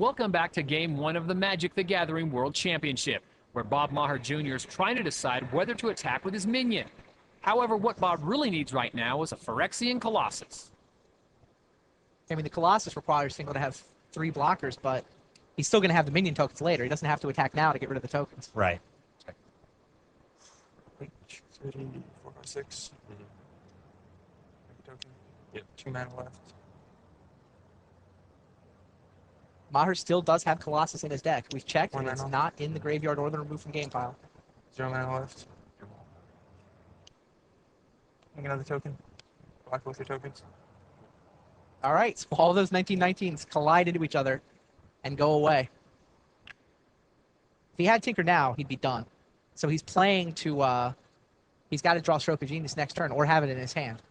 Welcome back to Game 1 of the Magic the Gathering World Championship, where Bob Maher Jr. is trying to decide whether to attack with his minion. However, what Bob really needs right now is a Phyrexian Colossus. I mean, the Colossus requires Finkel to have 3 blockers, but he's still going to have the minion tokens later. He doesn't have to attack now to get rid of the tokens. Right. 3, 4, 5, 6. Token. Yep, 2 mana left. Maher still does have Colossus in his deck. We've checked, and 1 it's mana. not in the graveyard or the removed from game pile. 0 mana left. Make another token. Block both your tokens. All right, so all those 1919s collide into each other and go away. If he had Tinker now, he'd be done. So he's playing to, he's got to draw Stroke of Genius next turn or have it in his hand.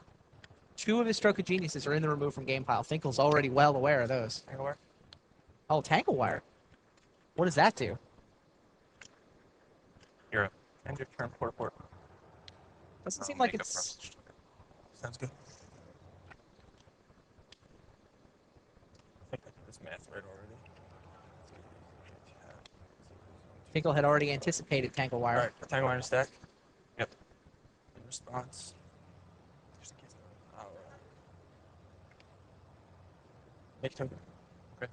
2 of his Stroke of Geniuses are in the removed from game pile. Finkel's already well aware of those. Tanglewire. Oh, Tangle Wire. What does that do? You're up. End your turn. Port. Doesn't seem like it's... Sounds good. I think I did this math right already. Finkel had already anticipated Tangle Wire. Alright, Tanglewire in a stack. Yep. In response. Make a token. Okay.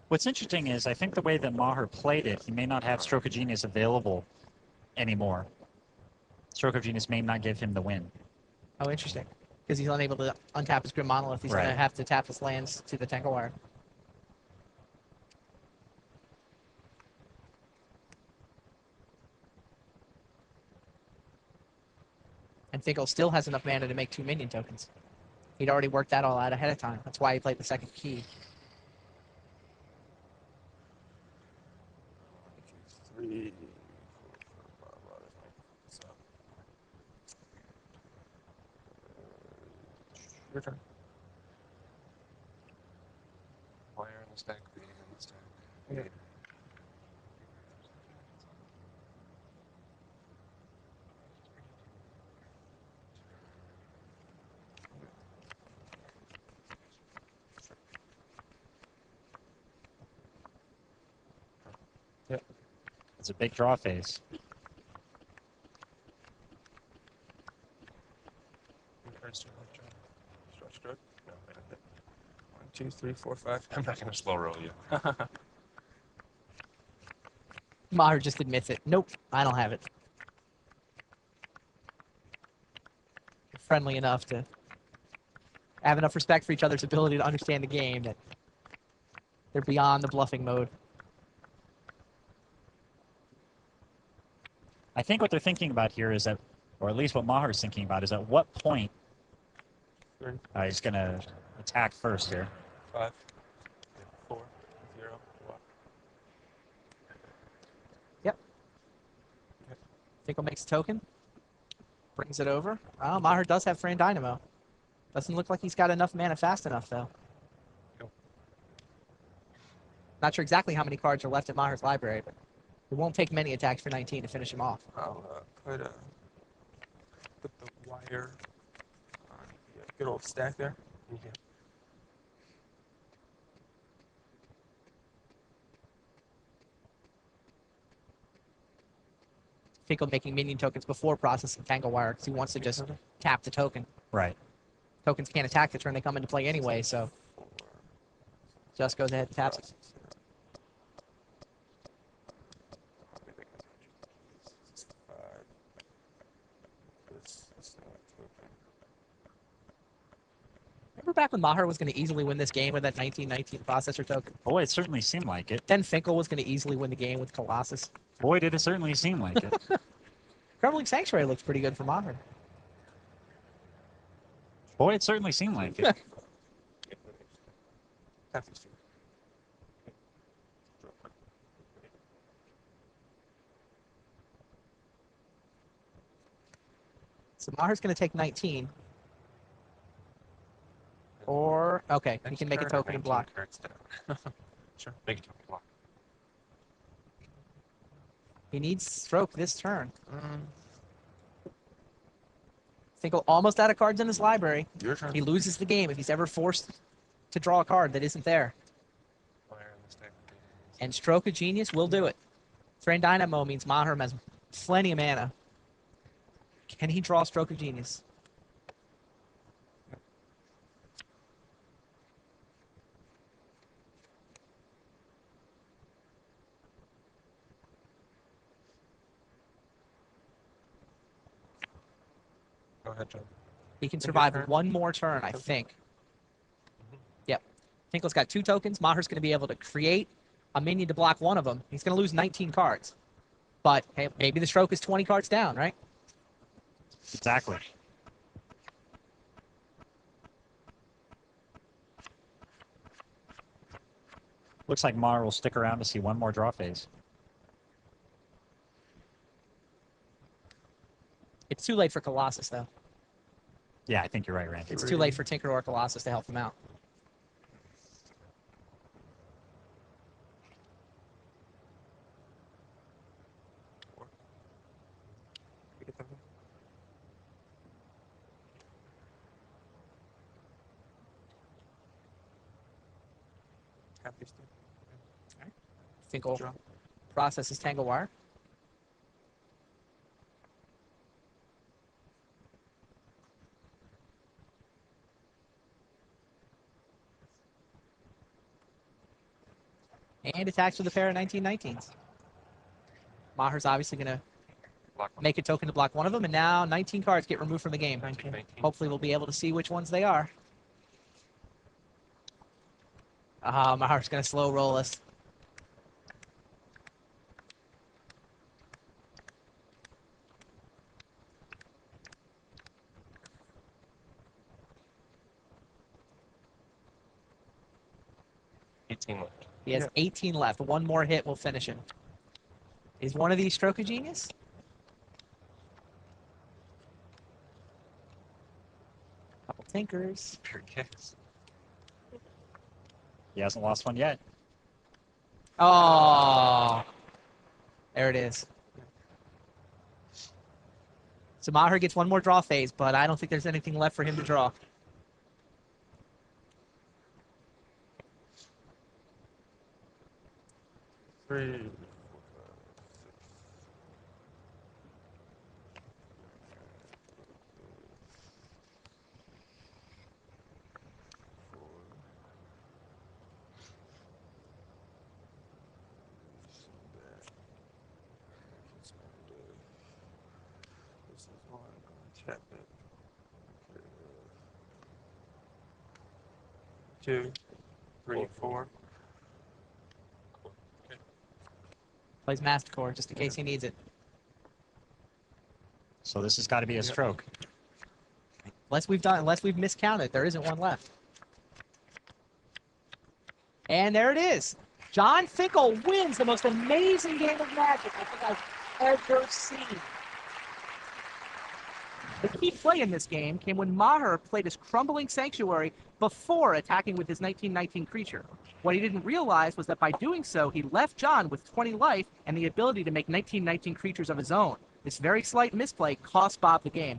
What's interesting is I think the way that Maher played it, he may not have Stroke of Genius available anymore. Stroke of Genius may not give him the win. Oh, interesting. Because he's unable to untap his Grim Monolith. He's going to Right. have to tap his lands to the Tangle Wire. And Finkel still has enough mana to make 2 minion tokens. He'd already worked that all out ahead of time. That's why he played the second key. 3, 4, 5, your turn. Wire in the stack, being in the stack. Yeah. It's a big draw phase. Stretch. No, wait a bit. 1, 2, 3, 4, 5. I'm not going to slow roll you. Maher just admits it. Nope, I don't have it. You're friendly enough to have enough respect for each other's ability to understand the game that they're beyond the bluffing mode. I think what they're thinking about here is that, or at least what Maher is thinking about, is at what point 3, he's going to attack first here. 5, 4, 0, 1. Finkel makes a token, brings it over. Oh, Maher does have Fran Dynamo. Doesn't look like he's got enough mana fast enough, though. Nope. Not sure exactly how many cards are left in Maher's library, but it won't take many attacks for 19 to finish him off. I'll put the wire on the good old stack there. Yeah. Finkel making minion tokens before processing Tangle Wire because he wants to just tap the token. Right. Tokens can't attack the turn they come into play anyway, so 4, just goes ahead and taps it. 5, 6, 7, 8. Remember back when Maher was going to easily win this game with that 1919 processor token? Boy, it certainly seemed like it. Then Finkel was going to easily win the game with Colossus. Boy, did it certainly seem like it. Crumbling Sanctuary looks pretty good for Maher. Boy, it certainly seemed like it. Tap these 2. So Maher's going to take 19. Or, okay, he can make a token and block. Sure, make a token block. He needs Stroke this turn. Finkel almost out of cards in his library. Your turn. He loses the game if he's ever forced to draw a card that isn't there. Fire in the stack of beans. And Stroke of Genius will do it. Thran Dynamo means Maher has plenty of mana. Can he draw Stroke of Genius? Go ahead, John. He can Take your survive turn. one more turn, I think. Yep. Finkel's got 2 tokens. Maher's going to be able to create a minion to block one of them. He's going to lose 19 cards. But hey, maybe the Stroke is 20 cards down, right? Exactly. Looks like Maher will stick around to see one more draw phase. It's too late for Colossus, though. Yeah, I think you're right, Randy. It's too late for Tinker or Colossus to help him out. Get that one. Happy still. Finkel Draw. processes Tangle Wire. And attacks with a pair of 1919s. Maher's obviously going to Block one. make a token to block one of them, and now 19 cards get removed from the game. 19. Hopefully we'll be able to see which ones they are. Maher's going to slow roll us. Left. He has 18 left. One more hit will finish him. Is one of these Stroke of Genius? Couple Tinkers. Pure kicks. He hasn't lost one yet. Oh, there it is. So Maher gets one more draw phase, but I don't think there's anything left for him to draw. Three. 2, 3, 4. Plays Mastercore just in case he needs it. So this has got to be a stroke. Unless we've miscounted, there isn't one left. And there it is. Jon Finkel wins the most amazing game of Magic I think I've ever seen. The key play in this game came when Maher played his Crumbling Sanctuary before attacking with his 1919 creature. What he didn't realize was that by doing so, he left Jon with 20 life and the ability to make 1919 creatures of his own. This very slight misplay cost Bob the game.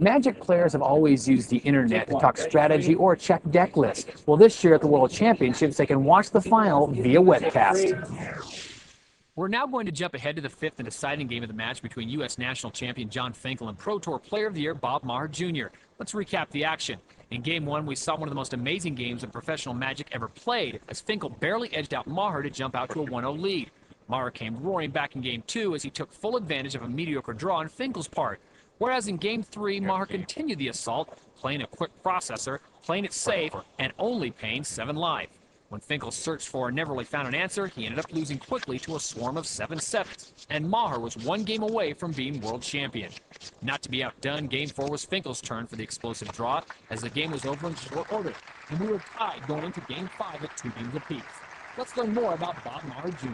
Magic players have always used the internet to talk strategy or check deck lists. Well, this year at the World Championships, they can watch the final via webcast. We're now going to jump ahead to the 5th and deciding game of the match between U.S. National Champion Jon Finkel and Pro Tour Player of the Year Bob Maher Jr. Let's recap the action. In Game 1, we saw one of the most amazing games of professional Magic ever played, as Finkel barely edged out Maher to jump out to a 1-0 lead. Maher came roaring back in Game 2 as he took full advantage of a mediocre draw on Finkel's part. Whereas in Game 3, Maher continued the assault, playing a quick processor, playing it safe, and only paying 7 life. When Finkel searched for and never really found an answer, he ended up losing quickly to a swarm of 7/7s, and Maher was one game away from being world champion. Not to be outdone, Game 4 was Finkel's turn for the explosive draw, as the game was over in short order, and we were tied going into Game 5 at 2 games apiece. Let's learn more about Bob Maher Jr.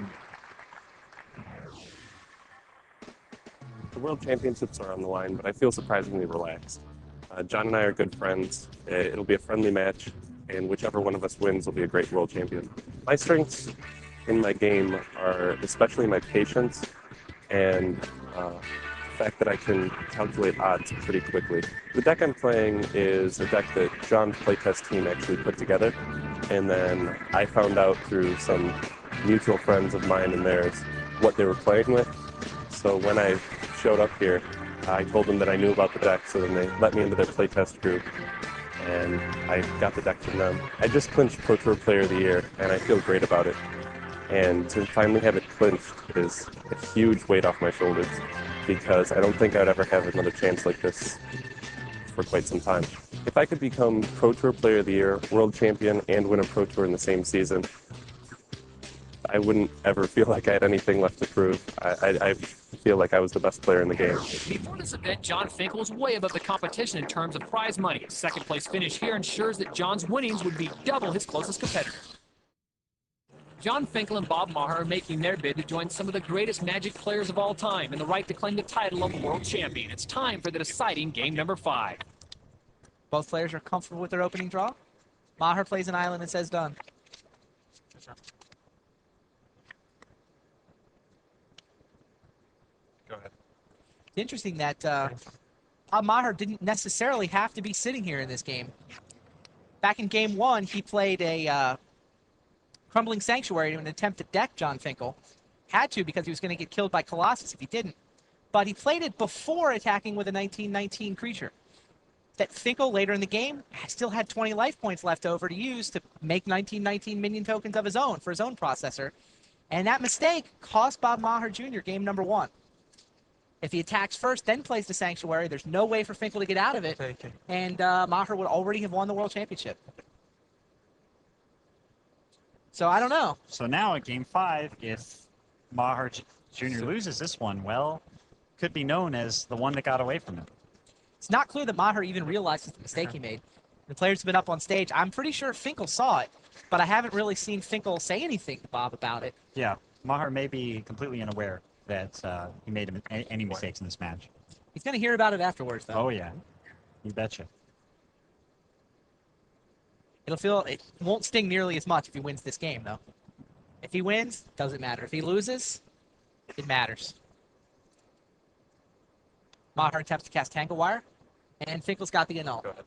The World Championships are on the line, but I feel surprisingly relaxed. John and I are good friends. It'll be a friendly match, and whichever one of us wins will be a great world champion. My strengths in my game are especially my patience and fact that I can calculate odds pretty quickly. The deck I'm playing is a deck that John's playtest team actually put together, and then I found out through some mutual friends of mine and theirs what they were playing with. So when I showed up here, I told them that I knew about the deck, so then they let me into their playtest group, and I got the deck from them. I just clinched Pro Tour Player of the Year, and I feel great about it. And to finally have it clinched is a huge weight off my shoulders, because I don't think I'd ever have another chance like this for quite some time. If I could become Pro Tour Player of the Year, World Champion, and win a Pro Tour in the same season, I wouldn't ever feel like I had anything left to prove. I feel like I was the best player in the game. Before this event, Jon Finkel was way above the competition in terms of prize money. A second place finish here ensures that Jon's winnings would be double his closest competitor. Jon Finkel and Bob Maher are making their bid to join some of the greatest Magic players of all time in the right to claim the title of World Champion. It's time for the deciding game number 5. Both players are comfortable with their opening draw. Maher plays an island and says done. Go ahead. It's interesting that Bob Maher didn't necessarily have to be sitting here in this game. Back in game 1, he played a Crumbling Sanctuary in an attempt to deck Jon Finkel. Had to, because he was going to get killed by Colossus if he didn't. But he played it before attacking with a 1919 creature. That Finkel, later in the game, still had 20 life points left over to use to make 1919 minion tokens of his own for his own processor. And that mistake cost Bob Maher Jr. game number 1. If he attacks first, then plays the Sanctuary, there's no way for Finkel to get out of it. Okay. And Maher would already have won the World Championship. So I don't know. So now at game 5, if Maher Jr. loses this one, well, could be known as the one that got away from him. It's not clear that Maher even realizes the mistake he made. The players have been up on stage. I'm pretty sure Finkel saw it, but I haven't really seen Finkel say anything to Bob about it. Yeah, Maher may be completely unaware that he made any mistakes in this match. He's going to hear about it afterwards, though. Oh, yeah. You betcha. It won't sting nearly as much if he wins this game, though. If he wins, doesn't matter. If he loses, it matters. Maher attempts to cast Tangle Wire, and Finkel's got the annul. Go ahead.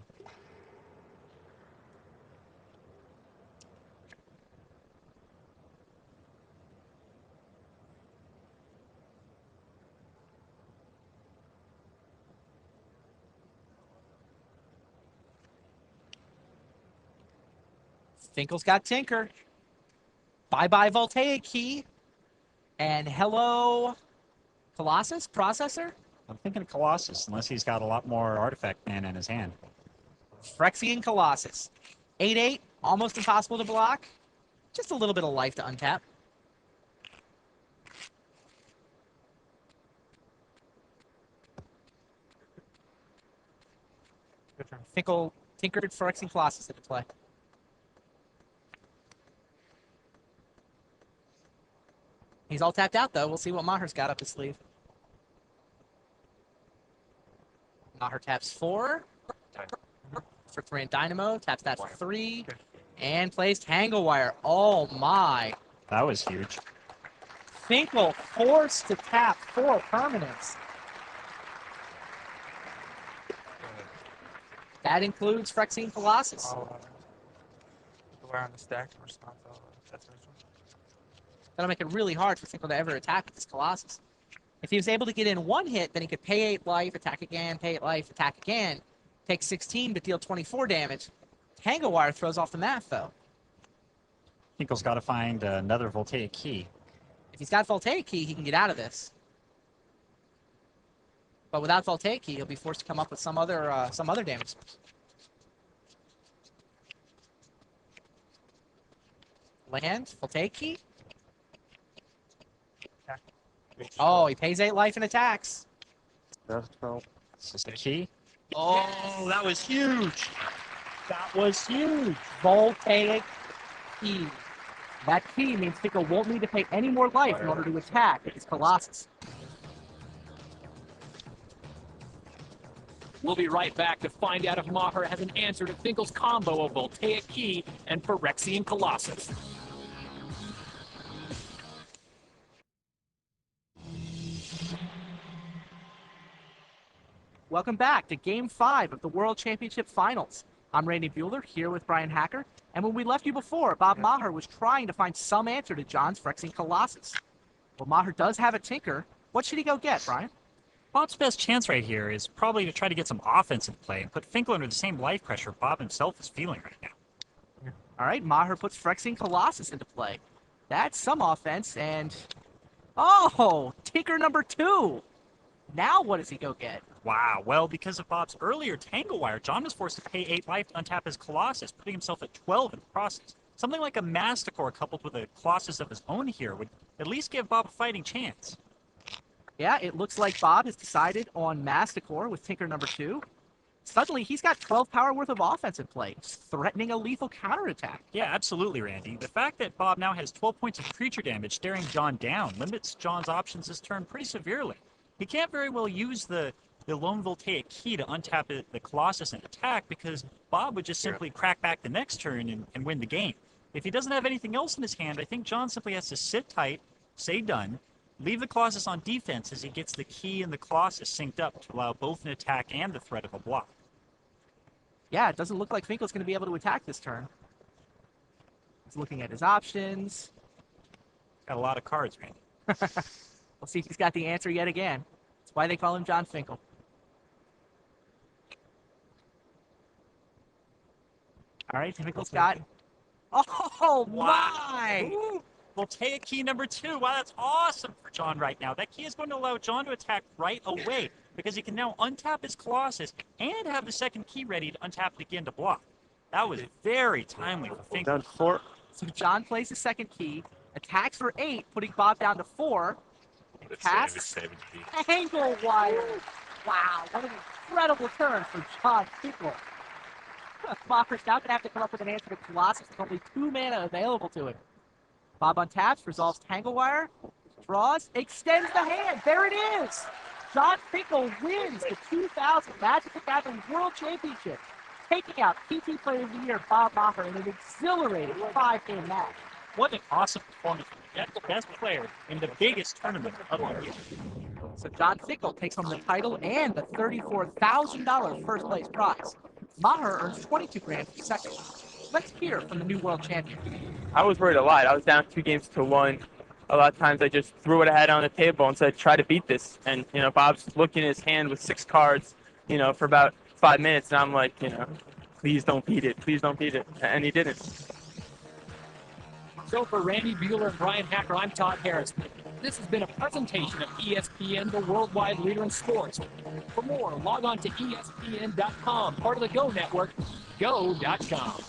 Finkel's got Tinker. Bye-bye Voltaic Key. And hello Colossus Processor. I'm thinking Colossus, unless he's got a lot more artifact mana in his hand. Phyrexian Colossus. 8/8, almost impossible to block. Just a little bit of life to untap. Good turn. Finkel tinkered Phyrexian Colossus into play. He's all tapped out, though. We'll see what Maher's got up his sleeve. Maher taps 4. For 3 and Dynamo. Taps that for 3. And plays Tangle Wire. Oh, my. That was huge. Finkel forced to tap 4 permanents. That includes Phyrexian Colossus. Wire on the stack in response. That's nice one. That'll make it really hard for Finkel to ever attack with this Colossus. If he was able to get in 1 hit, then he could pay 8 life, attack again, pay 8 life, attack again, take 16 but deal 24 damage. Tangle Wire throws off the math, though. Finkel's got to find another Voltaic Key. If he's got Voltaic Key, he can get out of this. But without Voltaic Key, he'll be forced to come up with some other damage source. Land, Voltaic Key. Oh, he pays 8 life and attacks. This is the key. Oh, that was huge. That was huge. Voltaic Key. That key means Finkel won't need to pay any more life in order to attack his Colossus. We'll be right back to find out if Maher has an answer to Finkel's combo of Voltaic Key and Phyrexian Colossus. Welcome back to Game 5 of the World Championship Finals. I'm Randy Bueller, here with Brian Hacker, and when we left you before, Bob Maher was trying to find some answer to Jon's Phyrexian Colossus. Well, Maher does have a Tinker. What should he go get, Brian? Bob's best chance right here is probably to try to get some offensive play and put Finkel under the same life pressure Bob himself is feeling right now. All right, Maher puts Phyrexian Colossus into play. That's some offense, and... oh, Tinker number 2! Now what does he go get? Wow, well, because of Bob's earlier Tangle Wire, Jon was forced to pay 8 life to untap his Colossus, putting himself at 12 in the process. Something like a Masticore coupled with a Colossus of his own here would at least give Bob a fighting chance. Yeah, it looks like Bob has decided on Masticore with Tinker number 2. Suddenly, he's got 12 power worth of offense in play, threatening a lethal counterattack. Yeah, absolutely, Randy. The fact that Bob now has 12 points of creature damage staring Jon down limits Jon's options this turn pretty severely. He can't very well use the Lone Voltaic Key to untap the Colossus and attack because Bob would just simply crack back the next turn and win the game. If he doesn't have anything else in his hand, I think Jon simply has to sit tight, say done, leave the Colossus on defense as he gets the Key and the Colossus synced up to allow both an attack and the threat of a block. Yeah, it doesn't look like Finkel's going to be able to attack this turn. He's looking at his options. Got a lot of cards, Randy. We'll see if he's got the answer yet again. That's why they call him Jon Finkel. All right, Finkel's got... oh, my! Ooh, Voltaic Key number 2. Wow, that's awesome for Jon right now. That key is going to allow Jon to attack right away because he can now untap his Colossus and have the second key ready to untap it again to block. That was very timely for Finkel. Down 4. So Jon plays his second key, attacks for 8, putting Bob down to 4. Pass. Tangle Wire. Wow, what an incredible turn for Jon Finkel. Maher's now going to have to come up with an answer to Colossus with only 2 mana available to him. Bob untaps, resolves Tangle Wire, draws, extends the hand. There it is! Jon Finkel wins the 2000 Magic the Gathering World Championship, taking out PT Player of the Year Bob Maher in an exhilarating 5-game match. What an awesome performance from the best player in the biggest tournament of the year. So Jon Finkel takes home the title and the $34,000 first place prize. Maher earns $22,000 for second. Let's hear from the new world champion. I was worried a lot. I was down 2-1. A lot of times I just threw what I had on the table and said, try to beat this. And, Bob's looking at his hand with 6 cards, for about 5 minutes. And I'm like, please don't beat it. Please don't beat it. And he didn't. So for Randy Bueller and Brian Hacker, I'm Todd Harris. This has been a presentation of ESPN, the worldwide leader in sports. For more, log on to ESPN.com, part of the Go Network, go.com.